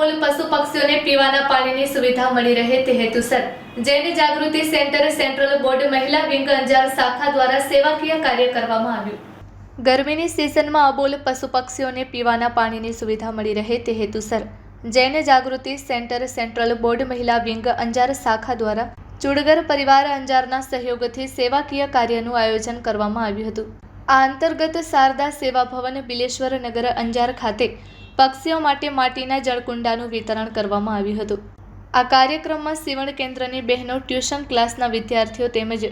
અબોલ પશુ પક્ષીઓને પીવાના પાણીની સુવિધા મળી રહે તે હેતુસર જૈન જાગૃતિ સેન્ટર સેન્ટ્રલ બોર્ડ મહિલા વિંગ અંજાર શાખા દ્વારા સેવાકીય કાર્ય કરવામાં આવ્યું। ગરમીની સિઝનમાં અબોલ પશુ પક્ષીઓને પીવાના પાણીની સુવિધા મળી રહે તે હેતુસર જૈન જાગૃતિ સેન્ટર સેન્ટ્રલ બોર્ડ મહિલા વિંગ અંજાર શાખા દ્વારા ચુડગર પરિવાર અંજારના સહયોગથી સેવાકીય કાર્યનું આયોજન કરવામાં આવ્યું હતું। આ અંતર્ગત શારદા સેવા ભવન બિલેશ્વર નગર અંજાર ખાતે પક્ષીઓ માટે માટીના જળકુંડાનું વિતરણ કરવામાં આવ્યું હતું। આ કાર્યક્રમમાં સીવણ કેન્દ્રની બહેનો, ટ્યુશન ક્લાસના વિદ્યાર્થીઓ તેમજ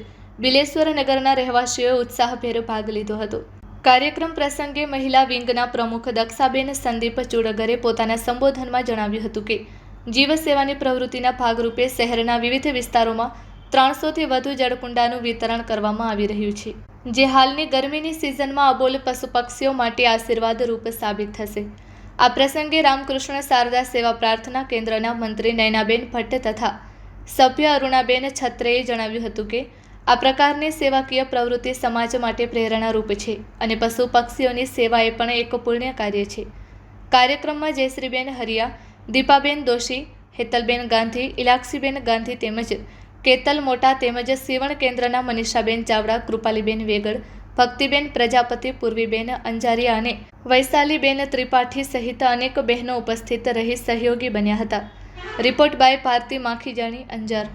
બિલેશ્વર નગરના રહેવાસીઓએ ઉત્સાહભેર ભાગ લીધો હતો। કાર્યક્રમ પ્રસંગે મહિલા વિંગના પ્રમુખ દક્ષાબેન સંદીપ ચુડગરે પોતાના સંબોધનમાં જણાવ્યું હતું કે જીવ સેવાની પ્રવૃત્તિના ભાગરૂપે શહેરના વિવિધ વિસ્તારોમાં 300થી વધુ જળકુંડાનું વિતરણ કરવામાં આવી રહ્યું છે, જે હાલની ગરમીની સિઝનમાં અબોલ પશુ પક્ષીઓ માટે આશીર્વાદરૂપ સાબિત થશે। આ પ્રસંગે રામકૃષ્ણ શારદા સેવા પ્રાર્થના કેન્દ્રના મંત્રી નયનાબેન ભટ્ટ તથા સભ્ય અરુણાબેન છત્રેએ જણાવ્યું હતું કે આ પ્રકારની સેવાકીય પ્રવૃત્તિ સમાજ માટે પ્રેરણારૂપ છે અને પશુ પક્ષીઓની સેવા એ પણ એક પુણ્ય કાર્ય છે। કાર્યક્રમમાં જયશ્રીબેન હરિયા, દીપાબેન દોશી, હેતલબેન ગાંધી, ઇલાક્ષીબેન ગાંધી તેમજ કેતલ મોટા તેમજ સીવણ કેન્દ્રના મનીષાબેન ચાવડા, કૃપાલીબેન વેગડ, ભક્તિબેન પ્રજાપતિ, પૂર્વીબેન અંજારિયા અને વૈશાલીબેન ત્રિપાઠી સહિત અનેક બહેનો ઉપસ્થિત રહી સહયોગી બન્યા હતા। Report by Bharti Makhijani, Anjar.